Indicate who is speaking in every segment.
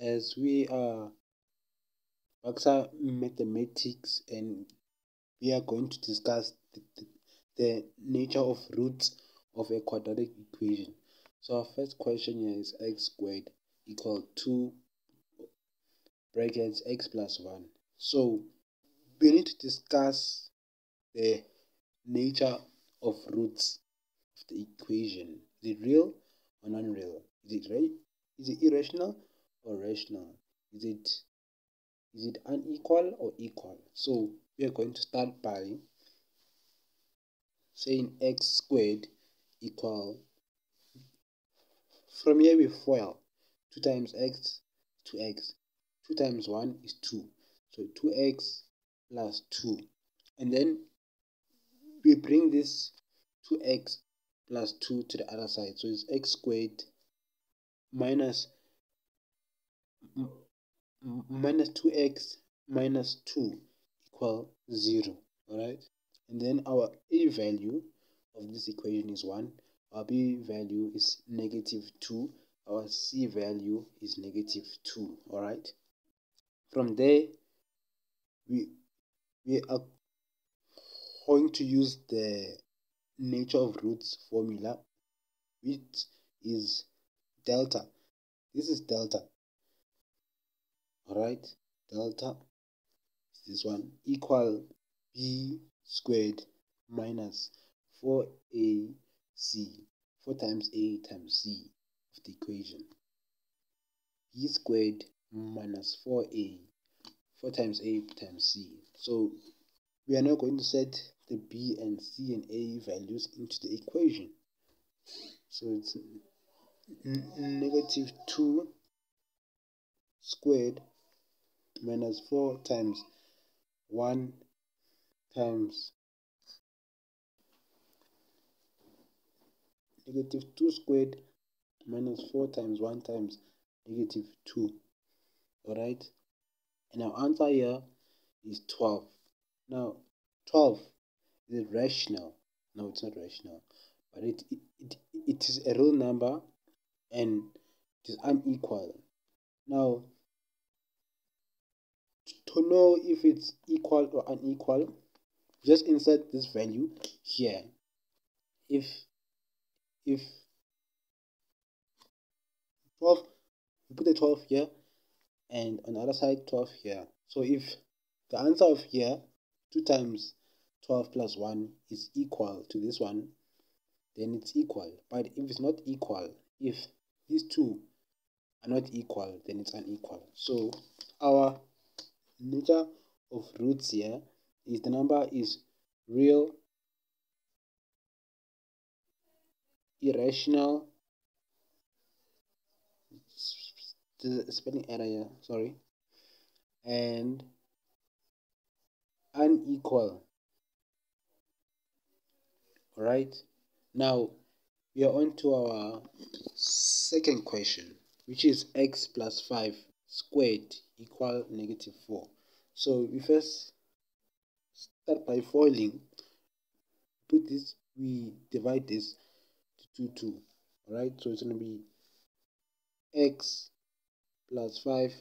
Speaker 1: as we are Baksa mathematics, and we are going to discuss the nature of roots of a quadratic equation. So our first question here is x squared equal 2 brackets x plus 1. So we need to discuss the nature of roots of the equation. Is it real or non-real? Is it right? Is it irrational or rational? Is it unequal or equal? So we are going to start by saying x squared equal, from here we FOIL 2 times x, 2x, 2 times 1 is 2, so 2x plus 2, and then we bring this 2x plus 2 to the other side, so it's x squared minus 2x minus 2 equal 0. Alright, and then our a value of this equation is 1, our b value is negative 2, our c value is negative 2. Alright, from there we are going to use the nature of roots formula, which is delta. This is delta. Alright, delta is this one, equal b squared minus 4ac, 4 times a times c of the equation, b squared minus 4a, 4 times a times c. So we are now going to set the b and c and a values into the equation. So it's negative 2 squared minus 4 times 1 times negative 2 squared minus 4 times 1 times negative 2. Alright, and our answer here is 12. Now 12, is it rational? No, it's not rational, but it is a real number and it is unequal. Now, to know if it's equal or unequal, just insert this value here. If 12, we put the 12 here, and on the other side 12 here. So if the answer of here, 2 times 12 plus 1 is equal to this one, then it's equal. But if it's not equal, if these two are not equal, then it's unequal. So our nature of roots here is the number is real, irrational, the spelling error here, sorry, and unequal. Alright, now we are on to our second question, which is x plus 5 squared equal negative 4. So we first start by foiling. We divide this to 2. Alright, so it's going to be x plus 5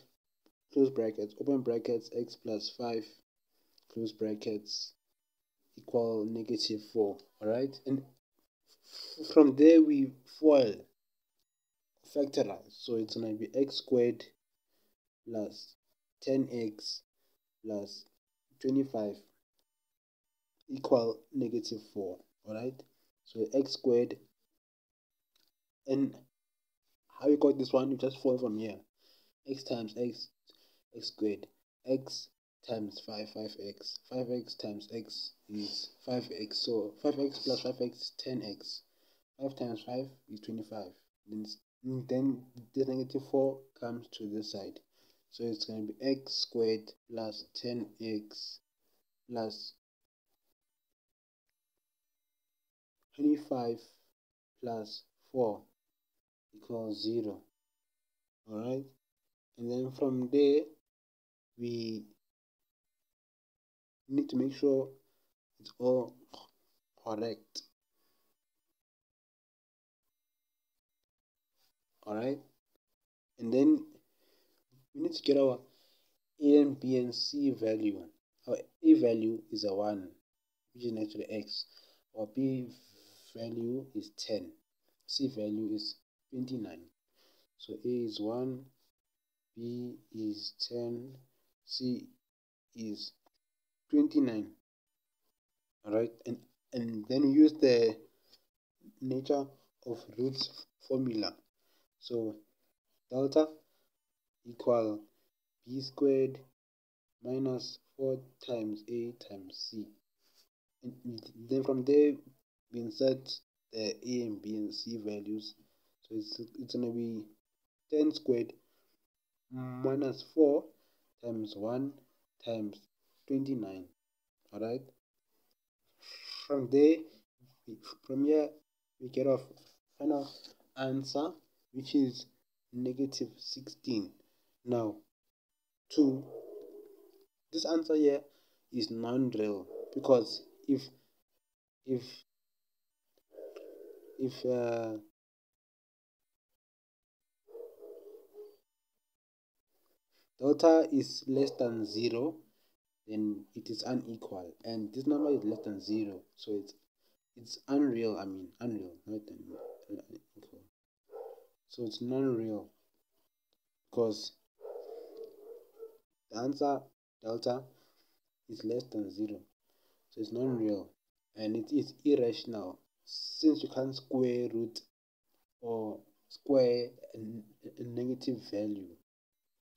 Speaker 1: close brackets, open brackets, x plus 5 close brackets equal negative 4. Alright, and from there we FOIL, factorize, so it's going to be x squared plus 10x plus 25 equal negative 4. Alright, so x squared, and how you got this one, you just FOIL from here, x times x squared, x times 5, 5x, 5x times x is 5x, so 5x plus 5x is 10x, 5 times 5 is 25, then this negative 4 comes to this side, so it's going to be x squared plus 10x plus 25 plus 4 equals 0. Alright, and then from there we need to make sure it's all correct. Alright, and then we need to get our A and B and C value. Our A value is a 1, which is naturally x. Our B value is 10. C value is 29. So A is 1, B is 10, C is 29. Alright, and then we use the nature of roots formula. So delta equal b squared minus 4 times a times c. And then from there we insert the a and b and c values. So it's going to be 10 squared minus 4 times 1 times 29. Alright, from here we get our final answer, which is negative 16. Now, this answer here is non-real, because if delta is less than 0, then it is unequal, and this number is less than 0, so it's unreal. I mean unreal, not unequal. So it's non-real, because the answer delta is less than 0, so it's non-real, and it is irrational, since you can't square root or square a negative value.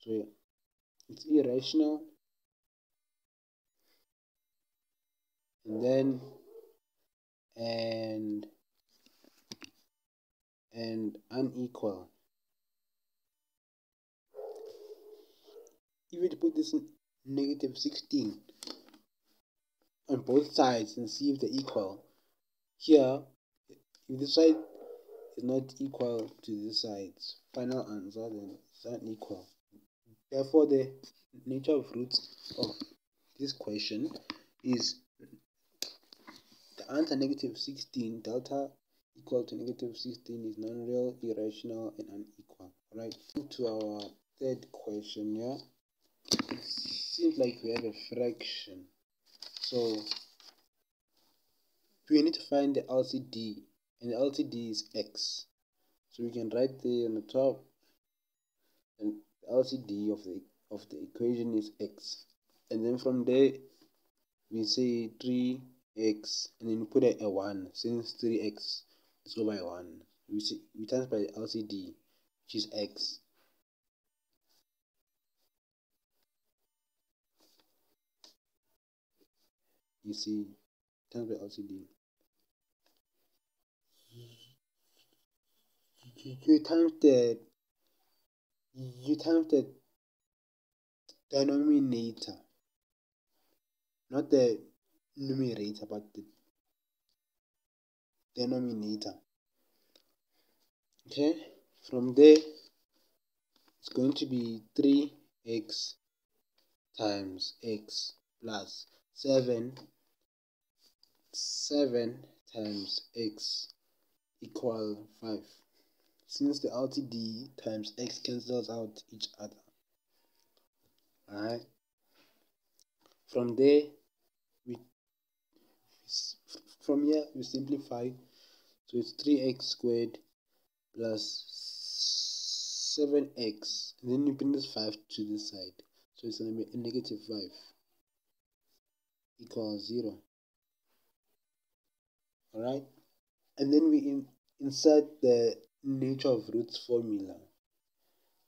Speaker 1: So it's irrational, and then and unequal. If you put this in negative 16 on both sides and see if they're equal, here, if this side is not equal to this side's final answer, then it's unequal. Therefore, the nature of roots of this question is the answer negative 16, delta equal to negative 16 is non-real, irrational, and unequal. Alright, to our third question here. It seems like we have a fraction, so we need to find the LCD, and the LCD is x. So we can write there on the top, and the LCD of the equation is x, and then from there we say 3x, and then we put a 1, since 3x is over 1. We times by the LCD, which is x. You see, times by LCD. You times the denominator, not the numerator, but the denominator. Okay, from there it's going to be 3x times x plus 7 times x equal 5, since the LCD times x cancels out each other. Alright, from there from here we simplify, so it's 3x squared plus 7x, and then you bring this 5 to this side, so it's going to be a negative 5 equals 0. Alright, and then we insert the nature of roots formula,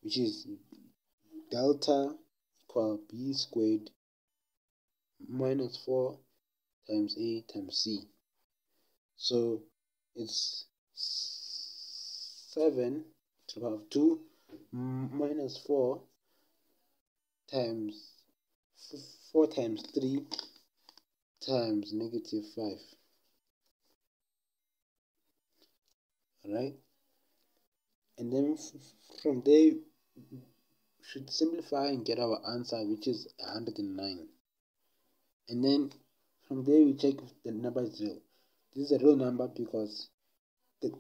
Speaker 1: which is delta equal b squared minus 4 times a times c. So it's 7 to the power of 2 minus 4 times 3 times negative 5. Alright, and then from there we should simplify and get our answer, which is 109. And then from there we check if the number is real. This is a real number because the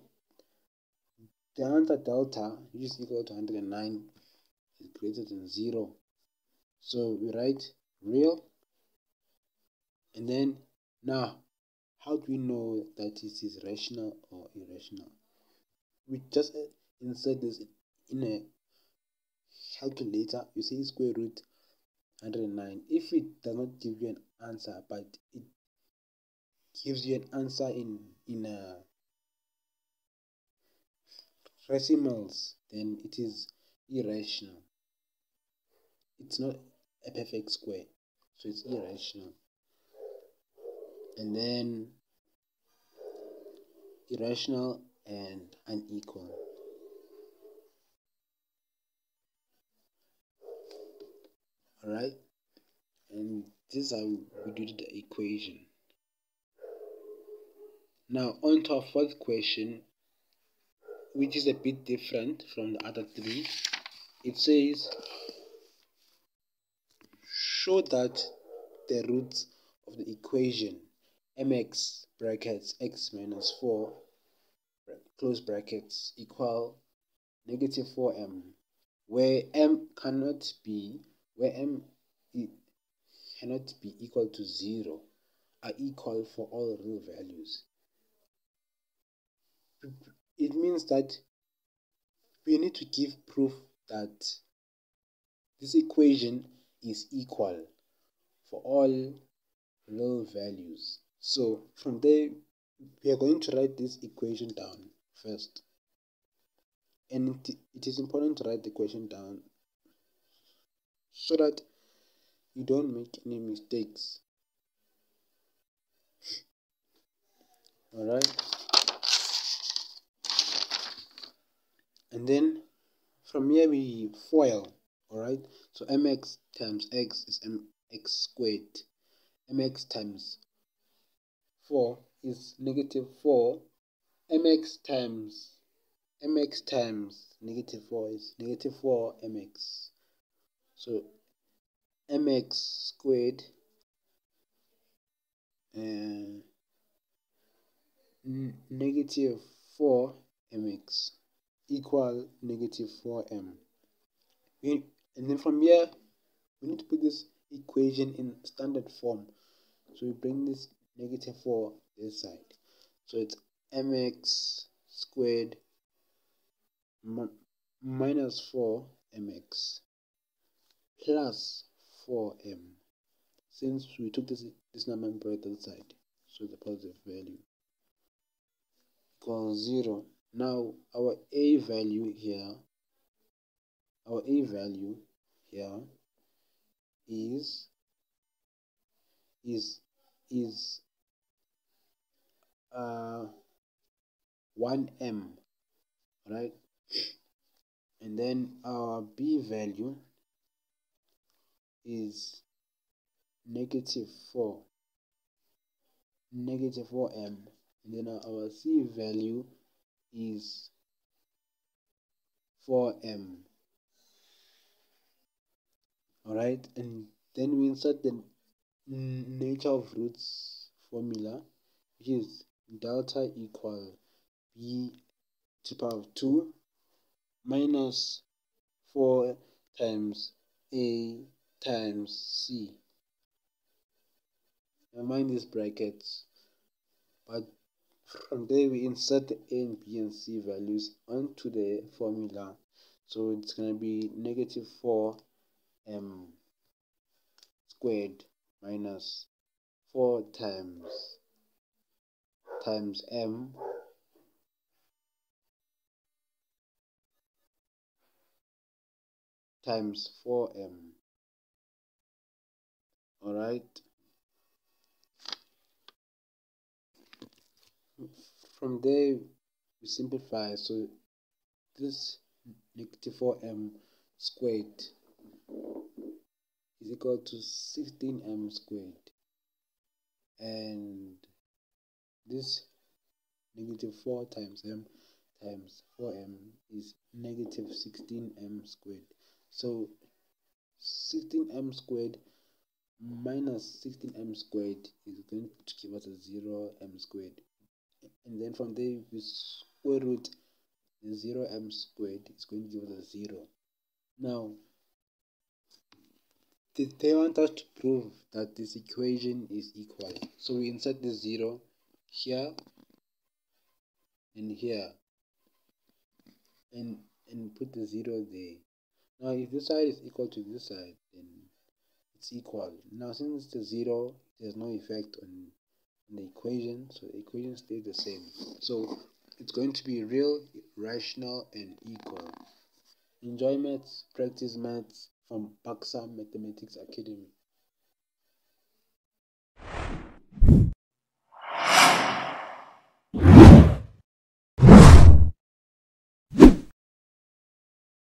Speaker 1: answer delta, which is equal to 109, greater than 0. So we write real, and then now how do we know that it is rational or irrational? We just insert this in a calculator. You say square root 109. If it does not give you an answer, but it gives you an answer in decimals, then it is irrational. It's not a perfect square, so it's irrational. And then irrational and unequal. Alright, and this is how we do the equation. Now on to our fourth question, which is a bit different from the other three. It says, show that the roots of the equation mx brackets x minus 4 close brackets equal negative 4m, where m cannot be equal to 0, are equal for all real values. It means that we need to give proof that this equation is equal for all real values. So from there, we are going to write this equation down first. And it is important to write the equation down so that you don't make any mistakes. Alright? And then from here we FOIL. Alright? So mx times x is mx squared. Mx times 4 is negative 4. Mx times negative 4 is negative 4 mx. So mx squared negative 4 mx equal negative 4m. And then from here we need to put this equation in standard form. So we bring this negative 4 this side. So it's mx squared minus 4 mx plus 4m. Since we took this number and brought it that side, so the positive value equals 0. Now our a value here is 1m, right? And then our b value is negative 4m, and then our c value is 4m. Alright, and then we insert the nature of roots formula, which is delta equal b to the power of 2 minus 4 times a times c. Now mind these brackets, but from there we insert the a and b and c values onto the formula. So it's going to be negative 4m squared minus 4 times m times 4m. Alright, from there we simplify. So this negative 4m squared is equal to 16m squared, and this negative 4 times m times 4m is negative 16m squared. So 16m squared minus 16m squared is going to give us a 0m squared, and then from there we square root the 0m squared is going to give us a 0. Now they want us to prove that this equation is equal. So we insert the 0 here and here and put the 0 there. Now if this side is equal to this side, then it's equal. Now since the 0, there's no effect on the equation, so the equation stays the same. So it's going to be real, rational, and equal. Enjoy maths, practice maths from Paksa Mathematics Academy.